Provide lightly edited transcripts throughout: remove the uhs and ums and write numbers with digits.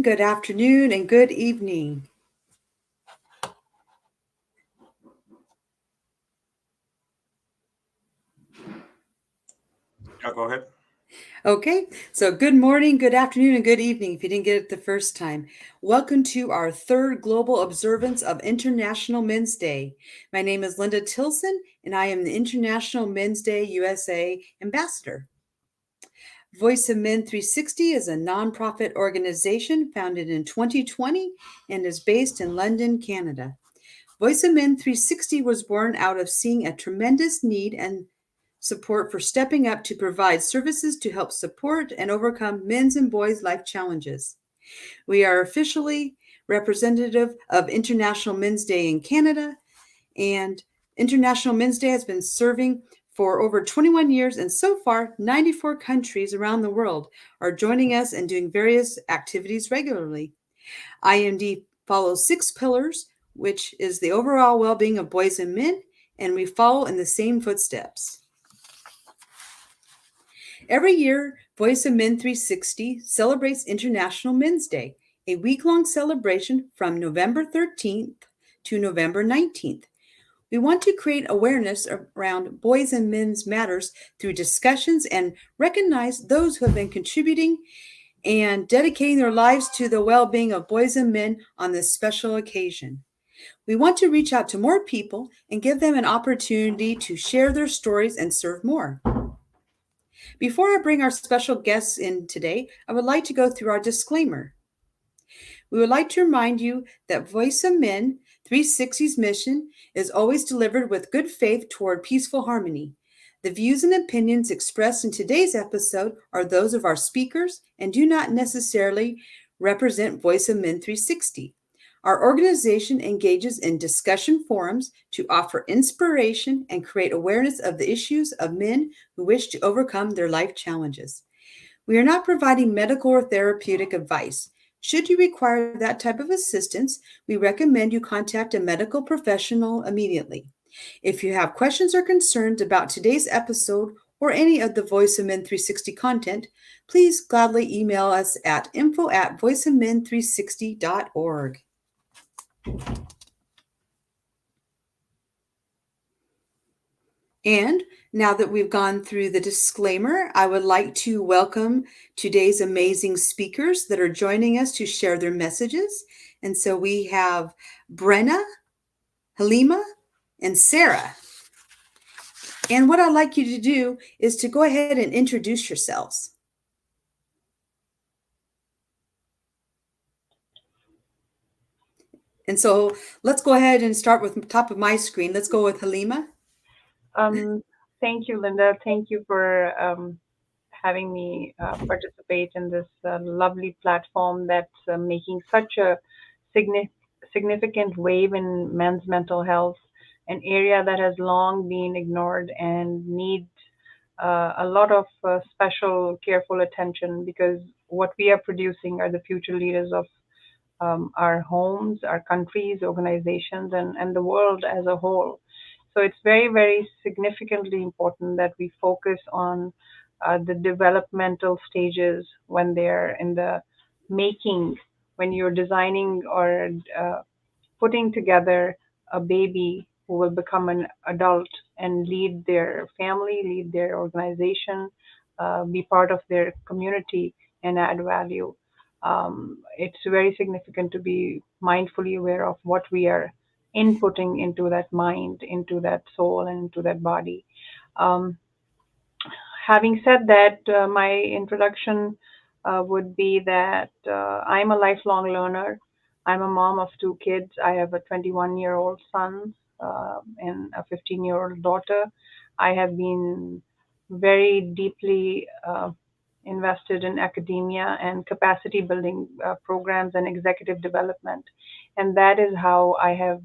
good afternoon, and good evening. Yeah, go ahead. Okay, so good morning, good afternoon, and good evening if you didn't get it the first time. Welcome to our third global observance of International Men's Day. My name is Linda Tilson, and I am the International Men's Day USA Ambassador. Voice of Men 360 is a nonprofit organization founded in 2020 and is based in London, Canada. Voice of Men 360 was born out of seeing a tremendous need and support for stepping up to provide services to help support and overcome men's and boys' life challenges. We are officially representative of International Men's Day in Canada, and International Men's Day has been serving for over 21 years, and so far, 94 countries around the world are joining us and doing various activities regularly. IMD follows 6 pillars, which is the overall well being of boys and men, and we follow in the same footsteps. Every year, Voice of Men 360 celebrates International Men's Day, a week long celebration from November 13th to November 19th. We want to create awareness around boys and men's matters through discussions and recognize those who have been contributing and dedicating their lives to the well being of boys and men on this special occasion. We want to reach out to more people and give them an opportunity to share their stories and serve more. Before I bring our special guests in today, I would like to go through our disclaimer. We would like to remind you that Voice of Men 360's mission is always delivered with good faith toward peaceful harmony. The views and opinions expressed in today's episode are those of our speakers and do not necessarily represent Voice of Men 360. Our organization engages in discussion forums to offer inspiration and create awareness of the issues of men who wish to overcome their life challenges. We are not providing medical or therapeutic advice. Should you require that type of assistance, we recommend you contact a medical professional immediately. If you have questions or concerns about today's episode or any of the Voice of Men 360 content, please gladly email us at info@voiceofmen360.org. And now that we've gone through the disclaimer, I would like to welcome today's amazing speakers that are joining us to share their messages. And so we have Brenna, Halima, and Sarah. And what I'd like you to do is to go ahead and introduce yourselves. And so let's go ahead and start with the top of my screen. Let's go with Halima. Thank you, Linda. Thank you for having me participate in this lovely platform that's making such a significant wave in men's mental health, an area that has long been ignored and needs a lot of special, careful attention because what we are producing are the future leaders of our homes, our countries, organizations, and the world as a whole. So it's very, very significantly important that we focus on the developmental stages when they're in the making, when you're designing or putting together a baby who will become an adult and lead their family, lead their organization, be part of their community, and add value. It's very significant to be mindfully aware of what we are inputting into that mind, into that soul, and into that body. Um, Having said that, my introduction would be that I'm a lifelong learner. I'm a mom of 2 kids. I have a 21-year-old son and a 15-year-old daughter. I have been very deeply invested in academia and capacity building programs and executive development. And that is how I have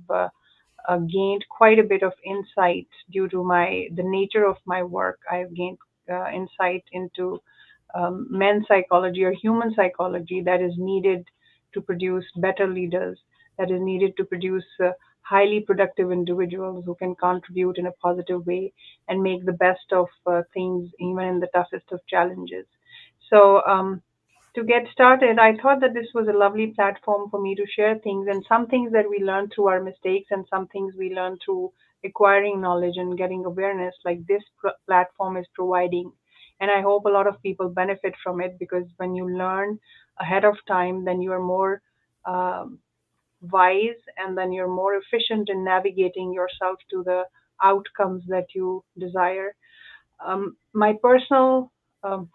gained quite a bit of insight due to the nature of my work. I have gained insight into men's psychology or human psychology that is needed to produce better leaders, that is needed to produce highly productive individuals who can contribute in a positive way and make the best of things even in the toughest of challenges. So to get started, I thought that this was a lovely platform for me to share things, and some things that we learn through our mistakes and some things we learn through acquiring knowledge and getting awareness, like this platform is providing. And I hope a lot of people benefit from it, because when you learn ahead of time, then you are more um, wise, and then you're more efficient in navigating yourself to the outcomes that you desire. My personal um,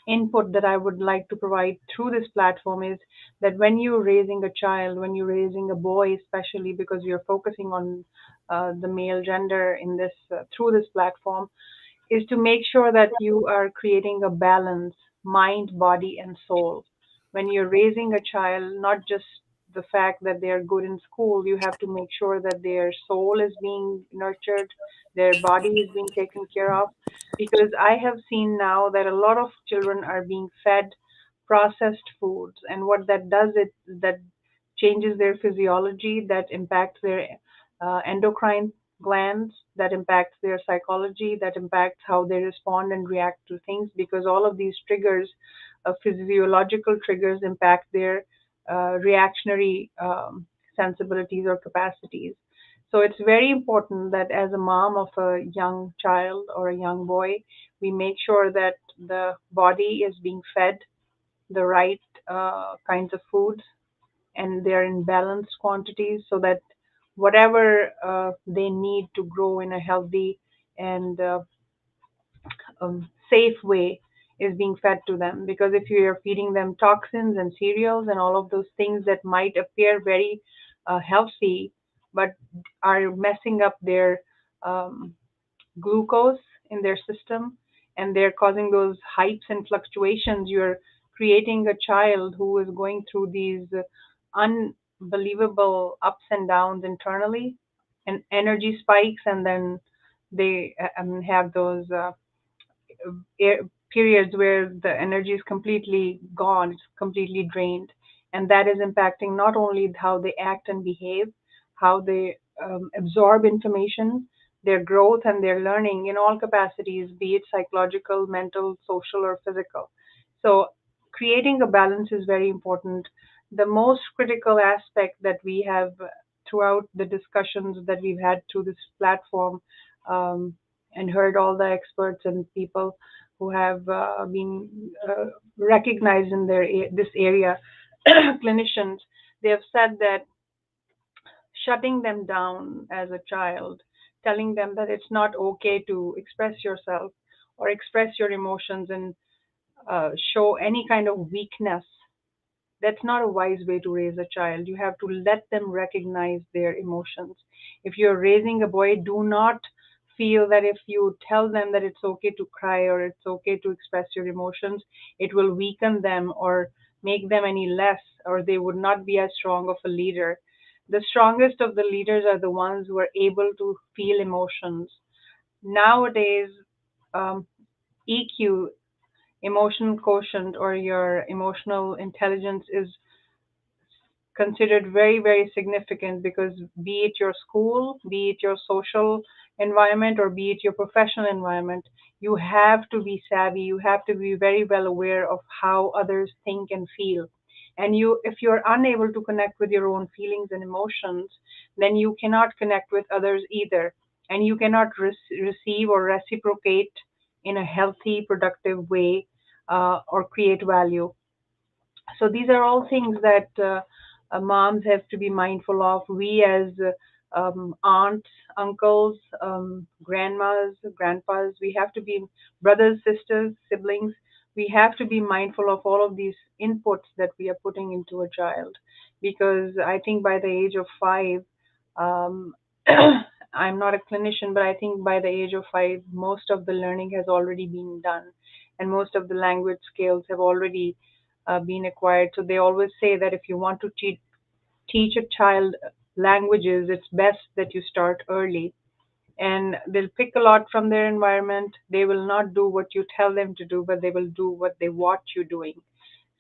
input that I would like to provide through this platform is that when you're raising a child, when you're raising a boy, especially because you're focusing on the male gender in this through this platform, is to make sure that you are creating a balance, mind, body, and soul. When you're raising a child, not just the fact that they are good in school, you have to make sure that their soul is being nurtured, their body is being taken care of. Because I have seen now that a lot of children are being fed processed foods, and what that does is that changes their physiology, that impacts their endocrine glands, that impacts their psychology, that impacts how they respond and react to things, because all of these triggers, physiological triggers, impact their reactionary sensibilities or capacities. So it's very important that as a mom of a young child or a young boy, we make sure that the body is being fed the right kinds of foods, and they're in balanced quantities, so that whatever they need to grow in a healthy and safe way is being fed to them. Because if you are feeding them toxins and cereals and all of those things that might appear very healthy, but are messing up their um, glucose in their system, and they're causing those hypes and fluctuations, you're creating a child who is going through these unbelievable ups and downs internally, and energy spikes, and then they have those periods where the energy is completely gone, it's completely drained. And that is impacting not only how they act and behave, how they absorb information, their growth and their learning in all capacities, be it psychological, mental, social, or physical. So, creating a balance is very important. The most critical aspect that we have throughout the discussions that we've had through this platform, um, and heard all the experts and people who have been recognized in this area, clinicians, they have said that shutting them down as a child, telling them that it's not okay to express yourself or express your emotions and show any kind of weakness, that's not a wise way to raise a child. You have to let them recognize their emotions. If you're raising a boy, do not feel that if you tell them that it's okay to cry or it's okay to express your emotions, it will weaken them or make them any less, or they would not be as strong of a leader. The strongest of the leaders are the ones who are able to feel emotions. Nowadays, um, EQ, emotional quotient, or your emotional intelligence, is considered very, very significant, because be it your school, be it your social environment, or be it your professional environment, you have to be savvy. You have to be very well aware of how others think and feel. And if you're unable to connect with your own feelings and emotions, then you cannot connect with others either. And you cannot receive or reciprocate in a healthy, productive way, or create value. So these are all things that moms have to be mindful of. We as aunts, uncles, grandmas, grandpas, we have to be brothers, sisters, siblings. We have to be mindful of all of these inputs that we are putting into a child, because I think by the age of 5, um, I'm not a clinician, but I think by the age of 5, most of the learning has already been done, and most of the language skills have already been acquired. So they always say that if you want to teach a child languages, it's best that you start early. And they'll pick a lot from their environment. They will not do what you tell them to do, but they will do what they watch you doing.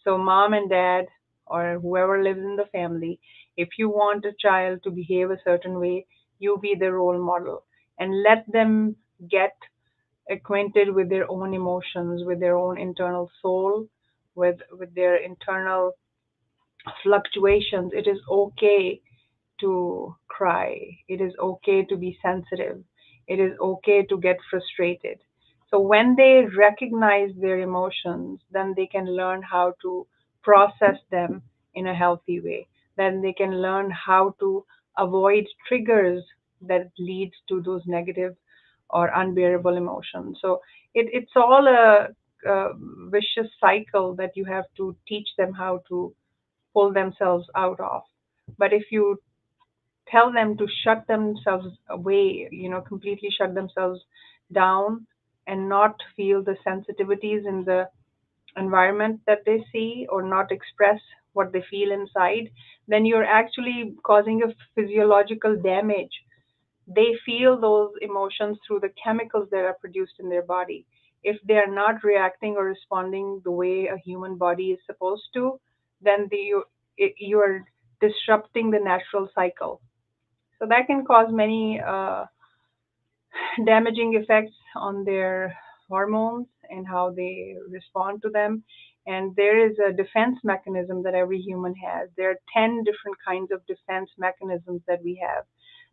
So, mom and dad, or whoever lives in the family, if you want a child to behave a certain way, you be the role model and let them get acquainted with their own emotions, with their own internal soul, with their internal fluctuations. It is okay to cry. It is okay to be sensitive. It is okay to get frustrated. So when they recognize their emotions, then they can learn how to process them in a healthy way. Then they can learn how to avoid triggers that lead to those negative or unbearable emotions. So it's all a vicious cycle that you have to teach them how to pull themselves out of. But if you tell them to shut themselves away, completely shut themselves down and not feel the sensitivities in the environment that they see or not express what they feel inside, then you're actually causing a physiological damage. They feel those emotions through the chemicals that are produced in their body. If they are not reacting or responding the way a human body is supposed to, then you are disrupting the natural cycle. So that can cause many damaging effects on their hormones and how they respond to them. And there is a defense mechanism that every human has. There are 10 different kinds of defense mechanisms that we have.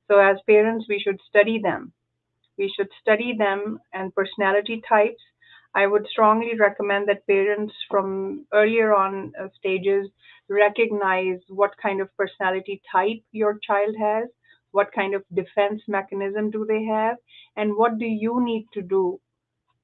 So, as parents, we should study them. We should study them and personality types. I would strongly recommend that parents from earlier on stages recognize what kind of personality type your child has, what kind of defense mechanism do they have, and what do you need to do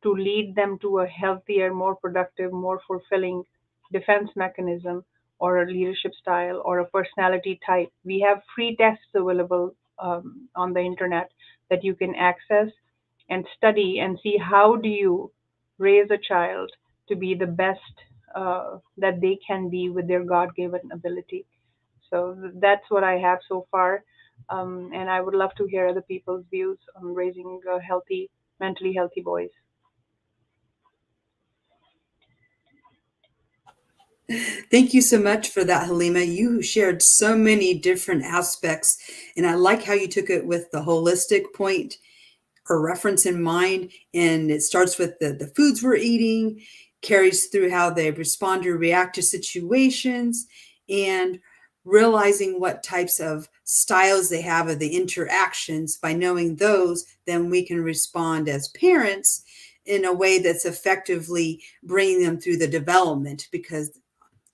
to lead them to a healthier, more productive, more fulfilling defense mechanism or a leadership style or a personality type. We have free tests available on the internet that you can access and study and see how do you raise a child to be the best that they can be with their God-given ability. So that's what I have so far, and I would love to hear other people's views on raising healthy, mentally healthy boys. Thank you so much for that, Halima. You shared so many different aspects, and I like how you took it with the holistic point or reference in mind. And it starts with the foods we're eating, carries through how they respond or react to situations, and realizing what types of styles they have of the interactions. By knowing those, then we can respond as parents in a way that's effectively bringing them through the development. Because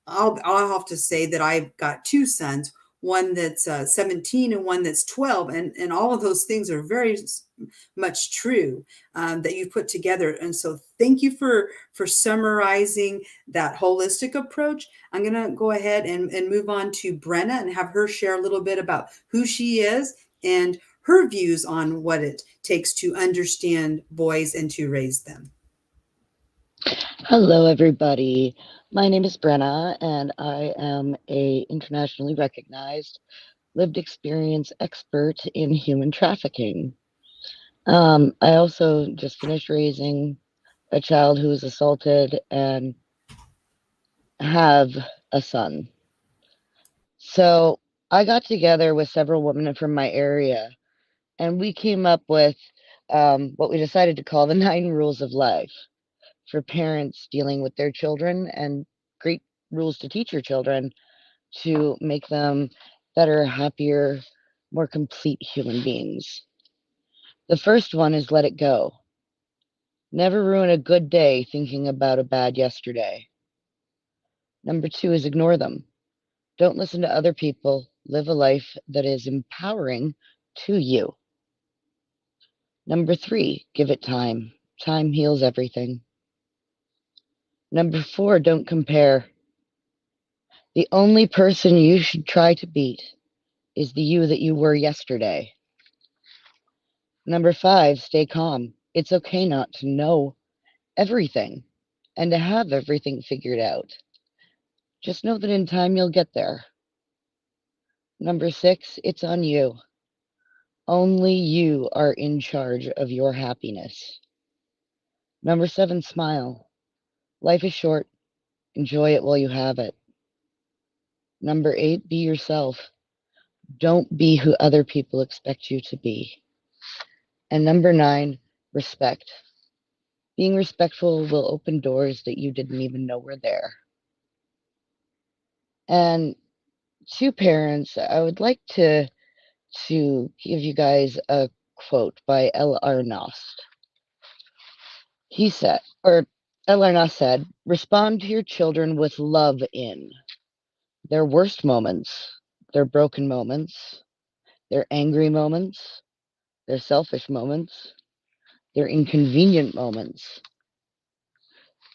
I'll have to say that I've got two sons, one that's 17 and one that's 12, and all of those things are very much true, that you've put together. And so thank you for summarizing that holistic approach. I'm going to go ahead and move on to Brenna and have her share a little bit about who she is and her views on what it takes to understand boys and to raise them. Hello, everybody. My name is Brenna, and I am a internationally recognized lived experience expert in human trafficking. I also just finished raising a child who was assaulted and have a son. So I got together with several women from my area, and we came up with what we decided to call the 9 rules of life for parents dealing with their children, and great rules to teach your children to make them better, happier, more complete human beings. The first one is let it go. Never ruin a good day thinking about a bad yesterday. Number 2 is ignore them. Don't listen to other people. Live a life that is empowering to you. Number 3, give it time. Time heals everything. Number 4, don't compare. The only person you should try to beat is the you that you were yesterday. Number 5, stay calm. It's okay not to know everything and to have everything figured out. Just know that in time you'll get there. Number 6, it's on you. Only you are in charge of your happiness. Number 7, smile. Life is short. Enjoy it while you have it. Number 8, be yourself. Don't be who other people expect you to be. And number 9, respect. Being respectful will open doors that you didn't even know were there. And to parents, I would like to give you guys a quote by L. Arnost. He said, or L. Arnost said, respond to your children with love in their worst moments, their broken moments, their angry moments, their selfish moments, their inconvenient moments.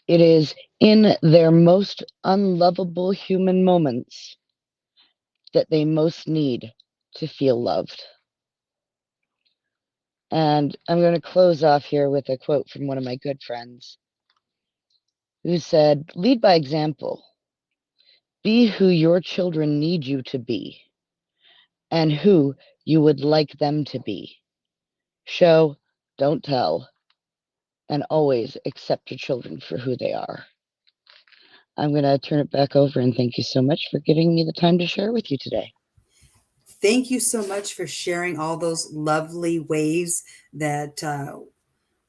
It is in their most unlovable human moments that they most need to feel loved. And I'm going to close off here with a quote from one of my good friends who said, lead by example. Be who your children need you to be and who you would like them to be. Show, don't tell, and always accept your children for who they are. I'm going to turn it back over and thank you so much for giving me the time to share with you today. Thank you so much for sharing all those lovely ways that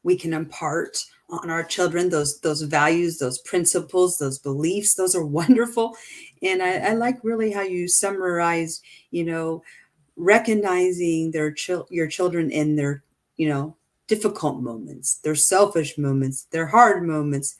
we can impart on our children, those values, those principles, those beliefs. Those are wonderful. And I like really how you summarized, recognizing your children in their, difficult moments, their selfish moments, their hard moments,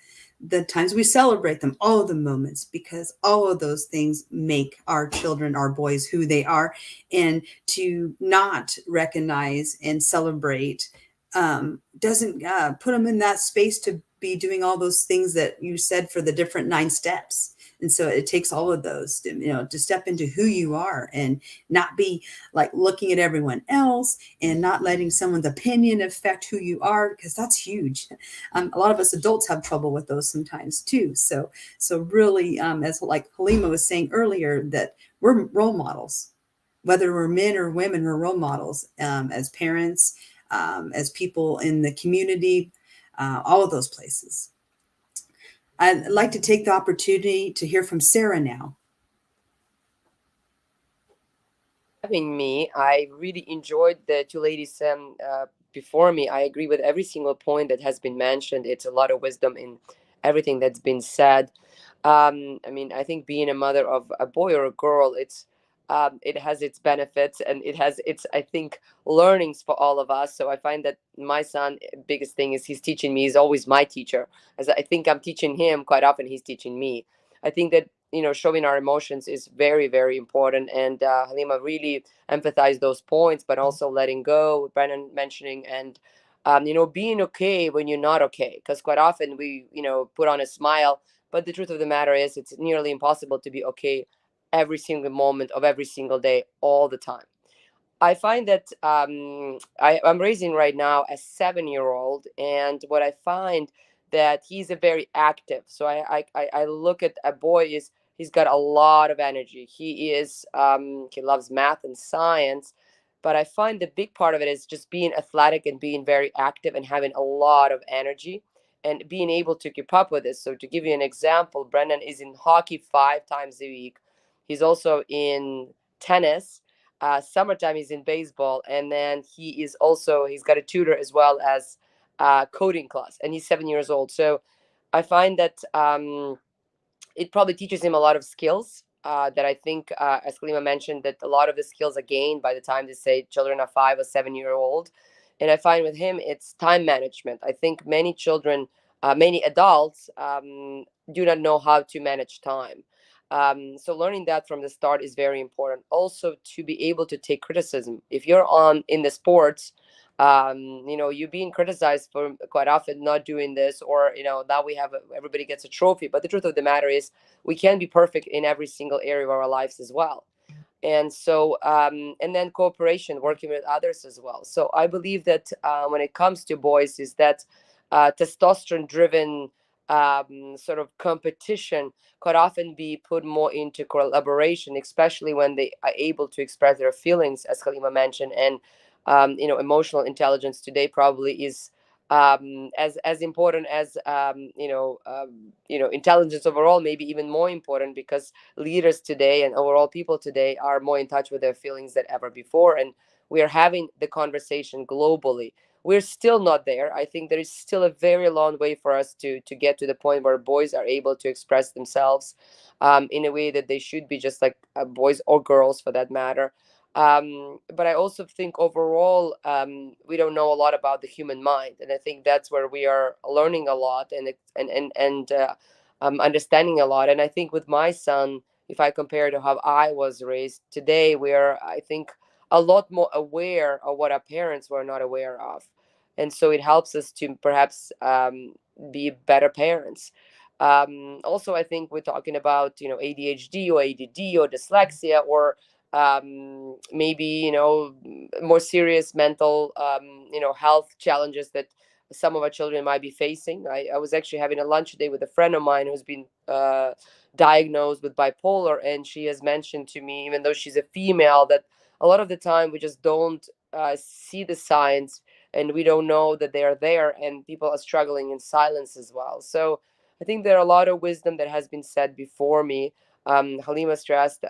the times we celebrate them, all of the moments, because all of those things make our children, our boys, who they are. And to not recognize and celebrate doesn't put them in that space to be doing all those things that you said for the different 9 steps. And so it takes all of those to step into who you are and not be like looking at everyone else and not letting someone's opinion affect who you are, because that's huge. A lot of us adults have trouble with those sometimes too. So really, as like Halima was saying earlier, that we're role models, whether we're men or women, we're role models as parents, as people in the community, all of those places. I'd like to take the opportunity to hear from Sarah now. Having me. I really enjoyed the two ladies before me. I agree with every single point that has been mentioned. It's a lot of wisdom in everything that's been said. I mean, I think being a mother of a boy or a girl, it has its benefits and it has its, I think, learnings for all of us. So I find that my son, biggest thing is he's teaching me. He's always my teacher, as I think I'm teaching him quite often. He's teaching me. I think that showing our emotions is very, very important. And Halima really emphasized those points, but also letting go, Brennan mentioning, and being okay when you're not okay, because quite often we put on a smile, but the truth of the matter is it's nearly impossible to be okay every single moment of every single day all the time. I find that I'm raising right now a 7-year-old, and what I find that he's a very active. So I look at a boy is he's got a lot of energy. He loves math and science, but I find the big part of it is just being athletic and being very active and having a lot of energy and being able to keep up with this. So to give you an example, Brendan is in hockey 5 times a week. He's also in tennis. Summertime he's in baseball, and then he's got a tutor as well as coding class, and he's 7 years old. So I find that it probably teaches him a lot of skills that I think, as Kalima mentioned, that a lot of the skills are gained by the time they say children are 5 or 7 year old. And I find with him, it's time management. I think many children, many adults do not know how to manage time. So learning that from the start is very important. Also, to be able to take criticism. If you're on in the sports, you're being criticized for quite often not doing this, or now everybody gets a trophy. But the truth of the matter is we can be perfect in every single area of our lives as well. And so and then cooperation, working with others as well. So I believe that when it comes to boys, is that testosterone driven sort of competition could often be put more into collaboration, especially when they are able to express their feelings, as Kalima mentioned. And emotional intelligence today probably is as important as intelligence overall, maybe even more important, because leaders today and overall people today are more in touch with their feelings than ever before, and we are having the conversation globally. we're still not there. I think there is still a very long way for us to get to the point where boys are able to express themselves in a way that they should be, just like boys or girls for that matter. But I also think overall, we don't know a lot about the human mind, and I think that's where we are learning a lot, and understanding a lot. And I think with my son, if I compare to how I was raised today, we are, I think, a lot more aware of what our parents were not aware of, and so it helps us to perhaps be better parents. Also, I think we're talking about, ADHD or ADD or dyslexia, or maybe, more serious mental health challenges that some of our children might be facing. I was actually having a lunch today with a friend of mine who's been diagnosed with bipolar, and she has mentioned to me, even though she's a female, that a lot of the time we just don't see the signs, and we don't know that they are there, and people are struggling in silence as well. So I think there are a lot of wisdom that has been said before me. Halima stressed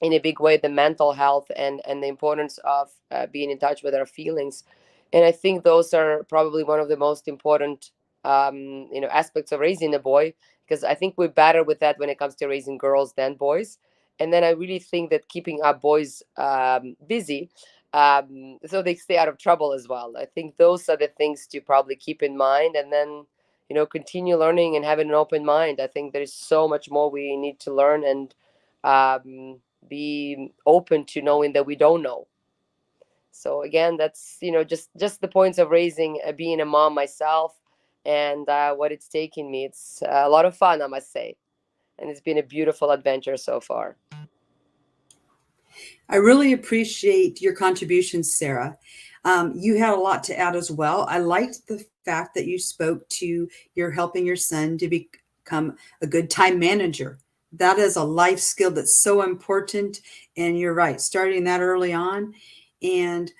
in a big way the mental health and the importance of being in touch with our feelings, and I think those are probably one of the most important aspects of raising a boy, because I think we're better with that when it comes to raising girls than boys. And then I really think that keeping our boys busy, so they stay out of trouble as well. I think those are the things to probably keep in mind, and then continue learning and having an open mind. I think there's so much more we need to learn, and be open to knowing that we don't know. So again, that's just the points of raising, being a mom myself, and what it's taken me. It's a lot of fun, I must say, and it's been a beautiful adventure so far. I really appreciate your contributions, Sarah. You had a lot to add as well. I liked the fact that you spoke to your helping your son to become a good time manager. That is a life skill that's so important. And you're right, starting that early on and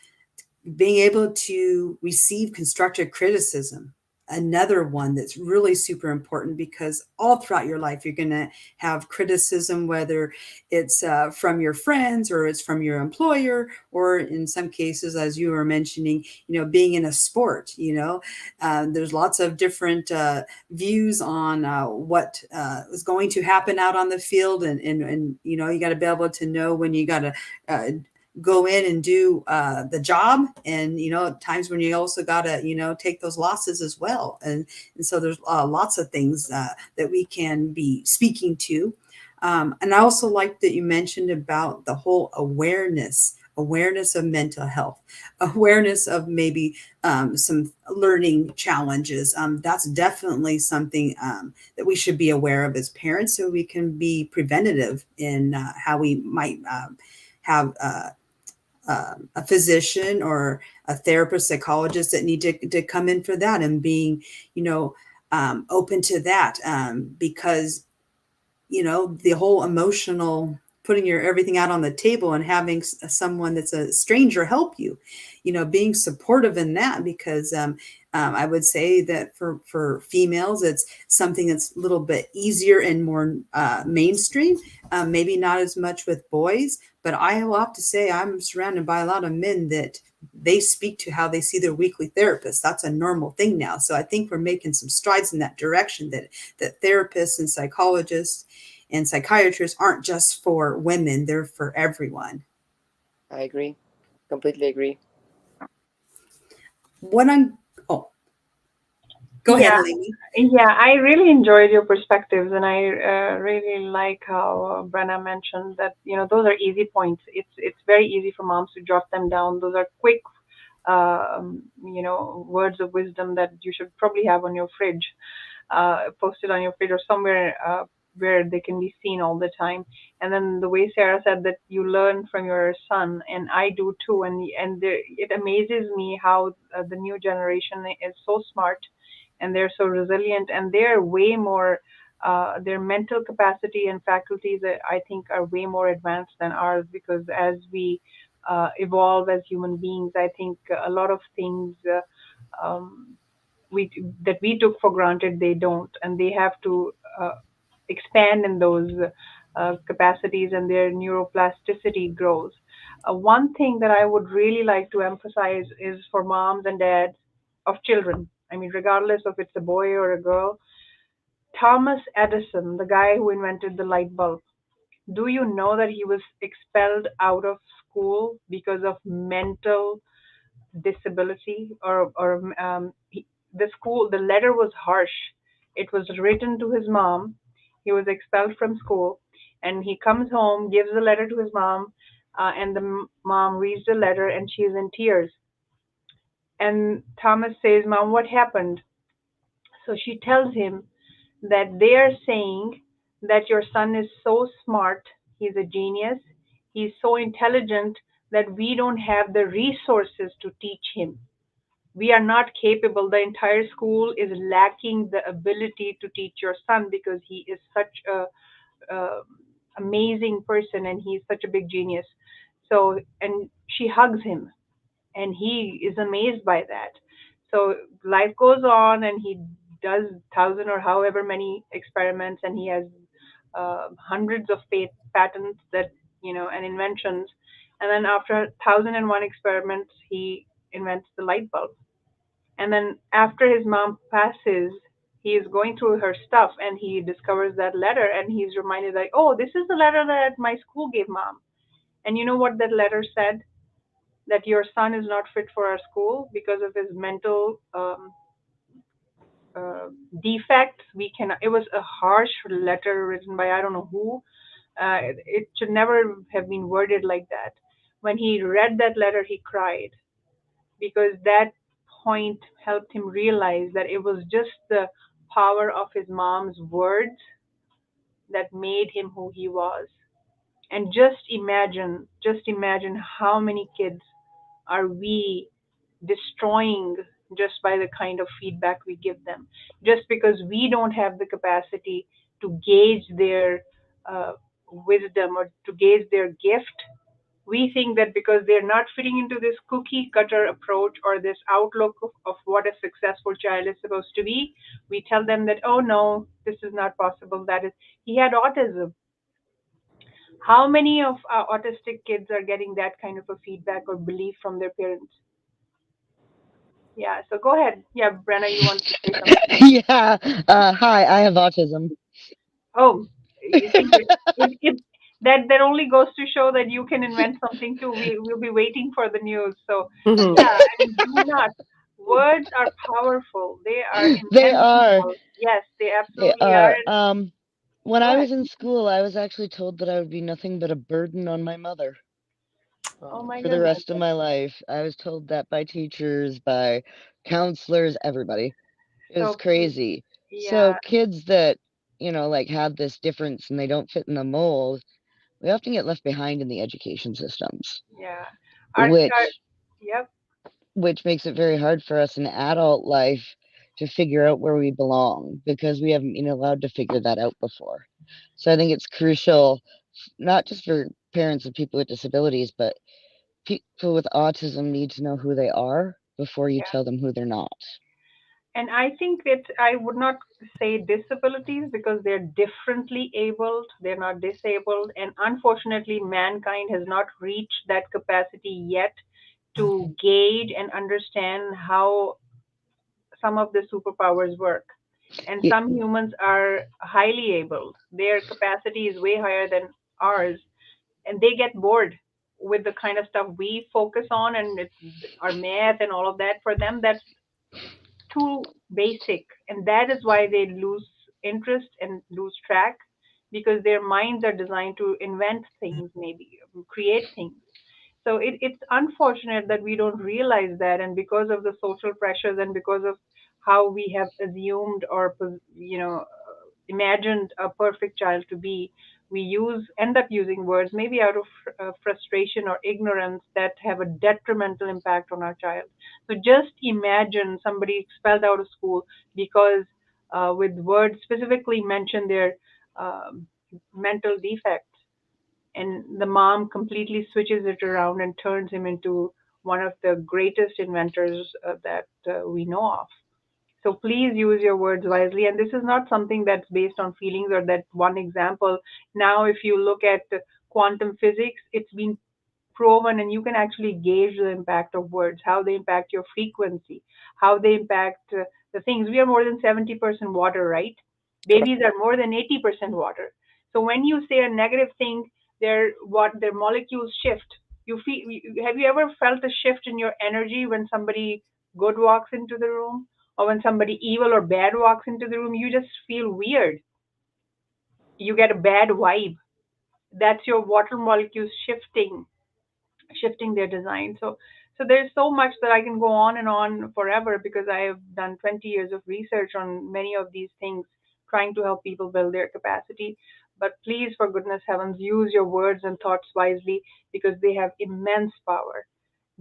being able to receive constructive criticism, another one that's really super important, because all throughout your life you're going to have criticism, whether it's from your friends or it's from your employer, or in some cases, as you were mentioning, being in a sport. There's lots of different views on what is going to happen out on the field, and you got to be able to know when you got to go in and do the job, and times when you also got to take those losses as well, and so there's lots of things that we can be speaking to, and I also like that you mentioned about the whole awareness of mental health, awareness of maybe some learning challenges. That's definitely something that we should be aware of as parents, so we can be preventative in how we might have a physician or a therapist, psychologist that need to come in for that, and being, open to that, because, the whole emotional, putting your everything out on the table and having someone that's a stranger help you, being supportive in that, because I would say that for females, it's something that's a little bit easier and more mainstream, maybe not as much with boys. But I will have to say I'm surrounded by a lot of men that they speak to how they see their weekly therapist. That's a normal thing now. So I think we're making some strides in that direction, that therapists and psychologists and psychiatrists aren't just for women, they're for everyone. I agree, completely agree. What I'm oh Go ahead, Yeah, Halimi. yeah, I really enjoyed your perspectives, and I really like how Brenna mentioned that those are easy points. It's very easy for moms to jot them down. Those are quick, words of wisdom that you should probably have on your fridge, posted on your fridge or somewhere where they can be seen all the time. And then the way Sarah said that you learn from your son, and I do too, and it amazes me how the new generation is so smart, and they're so resilient, and they're way more. Their mental capacity and faculties, I think, are way more advanced than ours, because as we evolve as human beings, I think a lot of things um, we that we took for granted, they don't, and they have to expand in those capacities, and their neuroplasticity grows. One thing that I would really like to emphasize is for moms and dads of children. I mean, regardless of it's a boy or a girl, Thomas Edison, the guy who invented the light bulb, do you know that he was expelled out of school because of mental disability? The letter was harsh. It was written to his mom. He was expelled from school, and he comes home, gives the letter to his mom, and the mom reads the letter, and she's in tears. And Thomas says, "Mom, what happened?" So she tells him that they are saying that your son is so smart, he's a genius, he's so intelligent that we don't have the resources to teach him. We are not capable. The entire school is lacking the ability to teach your son because he is such a uh, amazing person and he's such a big genius. So, and she hugs him and he is amazed by that. So life goes on, and he does thousand or however many experiments, and he has hundreds of patents that and inventions. And then after 1001 experiments, he invents the light bulb. And then after his mom passes, he is going through her stuff and he discovers that letter, and he's reminded like, oh, this is the letter that my school gave mom. And you know what that letter said? That your son is not fit for our school because of his mental uh, defects. We can. It was a harsh letter written by I don't know who. It should never have been worded like that. When he read that letter, he cried because that point helped him realize that it was just the power of his mom's words that made him who he was. And just imagine how many kids are we destroying just by the kind of feedback we give them, just because we don't have the capacity to gauge their uh, wisdom or to gauge their gift. We think that because they're not fitting into this cookie cutter approach or this outlook of what a successful child is supposed to be, we tell them that, oh no, this is not possible. That is, he had autism. How many of our autistic kids are getting that kind of a feedback or belief from their parents? Yeah, so go ahead. Yeah, Brenna, you wanted to say something. Yeah. Hi, I have autism. Oh, you see, if that only goes to show that you can invent something too. We'll be waiting for the news. So, yeah, I mean, do not. Words are powerful. They are They are. inevitable. Yes, they They absolutely are. are. When Go I ahead. was in school, I was actually told that I would be nothing but a burden on my mother Oh Oh. my for the goodness. rest of my life. I was told that by teachers, by counselors, everybody. It was So, crazy. So yeah, kids that, like have this difference and they don't fit in the mold, we often get left behind in the education systems, yeah. Our which yep, which makes it very hard for us in adult life to figure out where we belong because we haven't been allowed to figure that out before. So I think it's crucial, not just for parents of people with disabilities, but people with autism need to know who they are before you yeah. tell them who they're not. And I think that I would not say disabilities because they're differently abled. They're not disabled. And unfortunately, mankind has not reached that capacity yet to gauge and understand how some of the superpowers work. And Y- some humans are highly abled. Their capacity is way higher than ours. And they get bored with the kind of stuff we focus on, and it's our math and all of that. For them, that's too basic, and that is why they lose interest and lose track, because their minds are designed to invent things, maybe create things. So it's unfortunate that we don't realize that, and because of the social pressures and because of how we have assumed or imagined a perfect child to be, we use end up using words maybe out of frustration or ignorance that have a detrimental impact on our child. So just imagine somebody expelled out of school because with words specifically mention their um, mental defects, and the mom completely switches it around and turns him into one of the greatest inventors that we know of. So please use your words wisely. And this is not something that's based on feelings or that one example. Now, if you look at quantum physics, it's been proven, and you can actually gauge the impact of words, how they impact your frequency, how they impact the things. We are more than 70% water, right? Correct. Babies are more than 80% water. So when you say a negative thing, their molecules shift. Have you ever felt a shift in your energy when somebody good walks into the room, or when somebody evil or bad walks into the room? You just feel weird. You get a bad vibe. That's your water molecules shifting their design. So there's so much that I can go on and on forever, because I have done 20 years of research on many of these things, trying to help people build their capacity. But please, for goodness heavens, use your words and thoughts wisely, because they have immense power.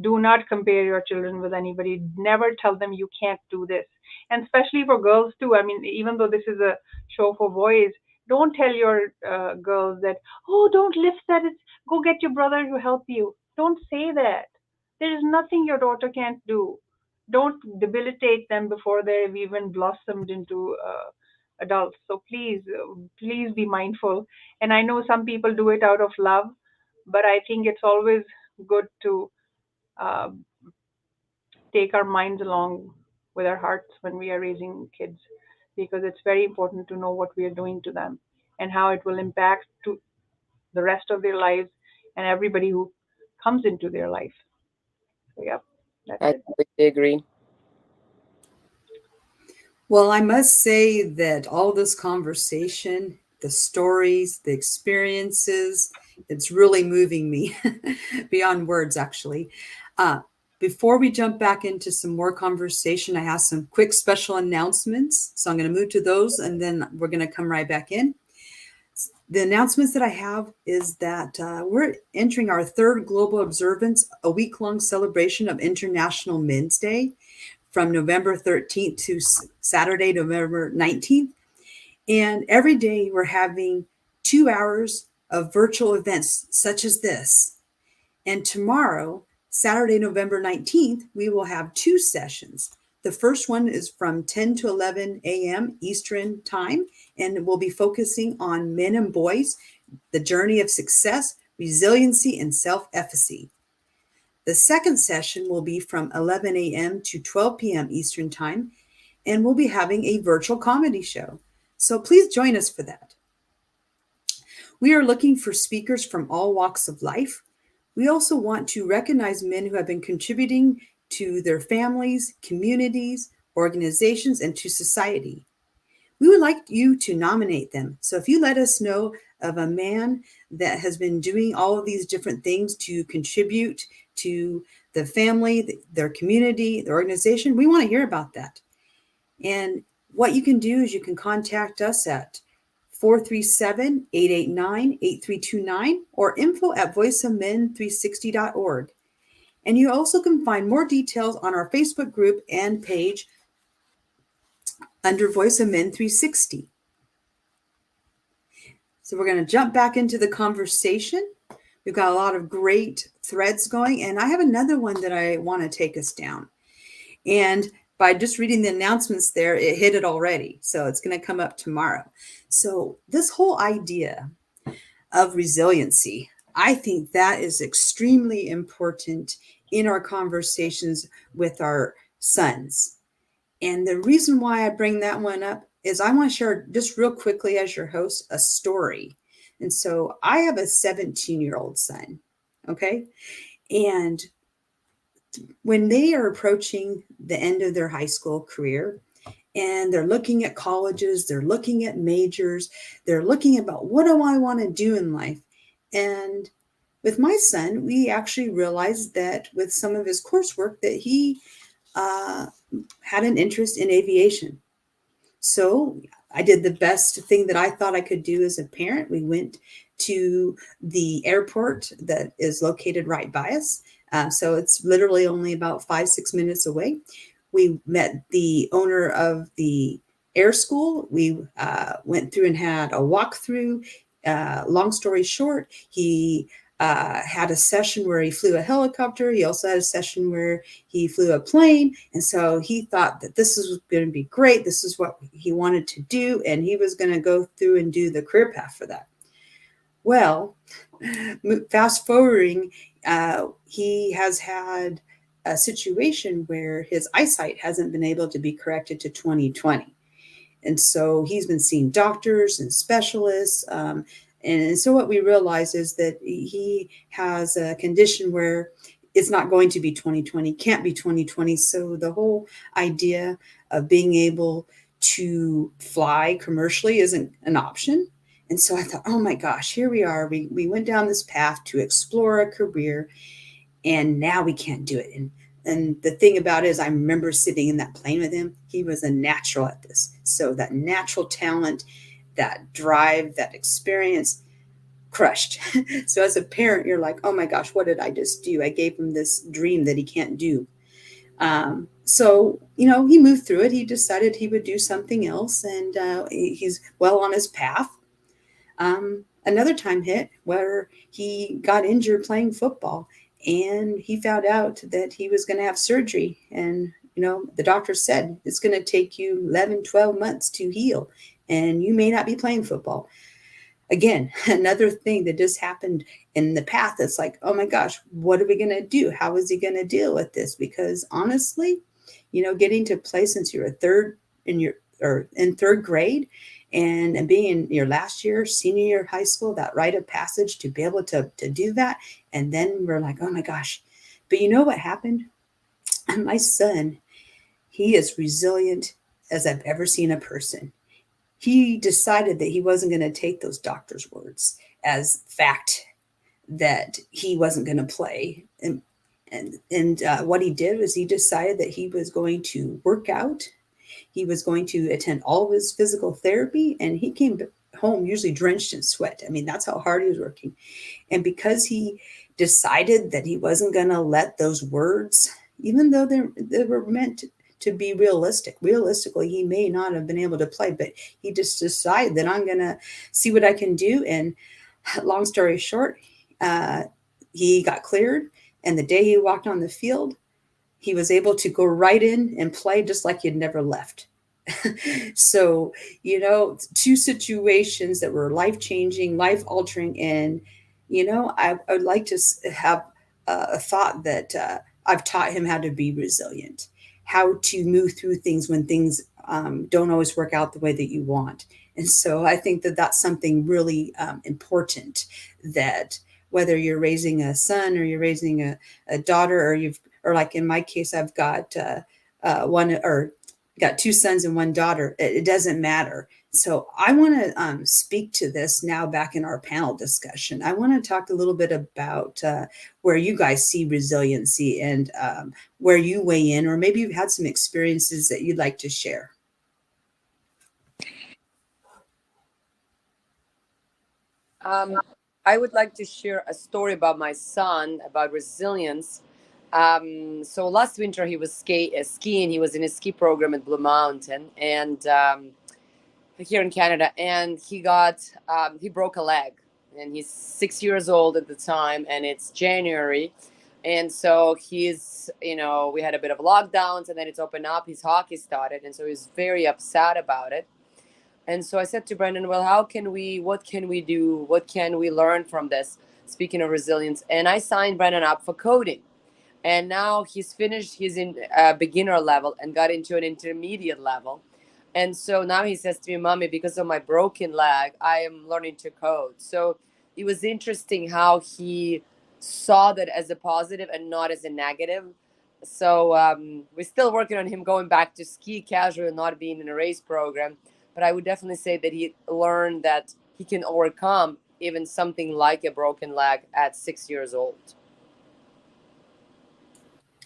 Do not compare your children with anybody. Never tell them you can't do this. And especially for girls too. I mean, even though this is a show for boys, don't tell your girls that, oh, don't lift that. Go get your brother to help you. Don't say that. There is nothing your daughter can't do. Don't debilitate them before they've even blossomed into adults. So please, please be mindful. And I know some people do it out of love, but I think it's always good to uh, take our minds along with our hearts when we are raising kids, because it's very important to know what we are doing to them and how it will impact to the rest of their lives and everybody who comes into their life. So, yep, that's I it. completely agree. Well, I must say that all this conversation, the stories, the experiences, it's really moving me beyond words, actually. Uh, Before we jump back into some more conversation, I have some quick special announcements. So I'm going to move to those and then we're going to come right back in. The announcements that I have is that we're entering our third global observance, a week-long celebration of International Men's Day from November 13th to Saturday, November 19th. And every day we're having 2 hours of virtual events such as this. And tomorrow, Saturday, November 19th, we will have two sessions. The first one is from 10 to 11 a.m. Eastern Time, and we'll be focusing on men and boys, the journey of success, resiliency, and self-efficacy. The second session will be from 11 a.m. to 12 p.m. Eastern Time, and we'll be having a virtual comedy show. So please join us for that. We are looking for speakers from all walks of life. We also want to recognize men who have been contributing to their families, communities, organizations, and to society. We would like you to nominate them. So if you let us know of a man that has been doing all of these different things to contribute to the family, their community, the organization, we want to hear about that. And what you can do is you can contact us at 437-889-8329 or info@voiceofmen360.org. And you also can find more details on our Facebook group and page under Voice of Men 360. So we're going to jump back into the conversation. We've got a lot of great threads going, and I have another one that I want to take us down. And by just reading the announcements there, it hit it already. So it's going to come up tomorrow. So this whole idea of resiliency, I think that is extremely important in our conversations with our sons. And the reason why I bring that one up is I want to share just real quickly as your host a story. And so I have a 17-year-old son, okay? And when they are approaching the end of their high school career and they're looking at colleges, they're looking at majors, they're looking about what do I want to do in life? And with my son, we actually realized that with some of his coursework that he had an interest in aviation. So I did the best thing that I thought I could do as a parent. We went to the airport that is located right by us. So it's literally only about 5-6 minutes away. We met the owner of the air school. We went through and had a walkthrough. Long story short, he had a session where he flew a helicopter. He also had a session where he flew a plane. And so he thought that this was going to be great. This is what he wanted to do. And he was going to go through and do the career path for that. Well, fast forwarding He has had a situation where his eyesight hasn't been able to be corrected to 2020. And so he's been seeing doctors and specialists. And so what we realize is that he has a condition where it's not going to be 2020, can't be 2020. So the whole idea of being able to fly commercially isn't an option. And so I thought, oh my gosh, here we are. We went down this path to explore a career, and now we can't do it. And the thing about it is, I remember sitting in that plane with him. He was a natural at this. So that natural talent, that drive, that experience, crushed. So as a parent, you're like, oh my gosh, what did I just do? I gave him this dream that he can't do. So, he moved through it. He decided he would do something else, and he's well on his path. Another time hit where he got injured playing football, and he found out that he was going to have surgery. And, the doctor said it's going to take you 11, 12 months to heal, and you may not be playing football again. Another thing that just happened in the path. It's like, oh my gosh, what are we going to do? How is he going to deal with this? Because honestly, getting to play since you're a third in your or in third grade, and being in your last year, senior year of high school, that rite of passage to be able to do that. And then we're like, oh my gosh. But you know what happened? My son, he is resilient as I've ever seen a person. He decided that he wasn't going to take those doctor's words as fact, that he wasn't going to play. And what he did was he decided that he was going to work out. He was going to attend all of his physical therapy, and he came home usually drenched in sweat. I mean, that's how hard he was working. And because he decided that he wasn't going to let those words, even though they were meant to be realistically, he may not have been able to play, but he just decided that I'm going to see what I can do. And long story short, uh, he got cleared. And the day he walked on the field, he was able to go right in and play just like he'd never left. So, two situations that were life changing, life altering. And, I would like to have a thought that I've taught him how to be resilient, how to move through things when things don't always work out the way that you want. And so I think that that's something really important, that whether you're raising a son or you're raising a daughter, or like in my case, I've got one, or got two sons and one daughter. It doesn't matter. So I want to speak to this now back in our panel discussion. I want to talk a little bit about where you guys see resiliency, and where you weigh in, or maybe you've had some experiences that you'd like to share. I would like to share a story about my son about resilience. So last winter he was skiing. He was in a ski program at Blue Mountain, and here in Canada, and he broke a leg, and he's 6 years old at the time, and it's January, and so we had a bit of lockdowns, and then it's opened up. His hockey started, and so he's very upset about it. And so I said to Brendan, well, what can we do? What can we learn from this? Speaking of resilience. And I signed Brendan up for coding. And now he's finished, he's in beginner level and got into an intermediate level. And so now he says to me, Mommy, because of my broken leg, I am learning to code. So it was interesting how he saw that as a positive and not as a negative. So we're still working on him going back to ski casual and not being in a race program. But I would definitely say that he learned that he can overcome even something like a broken leg at 6 years old.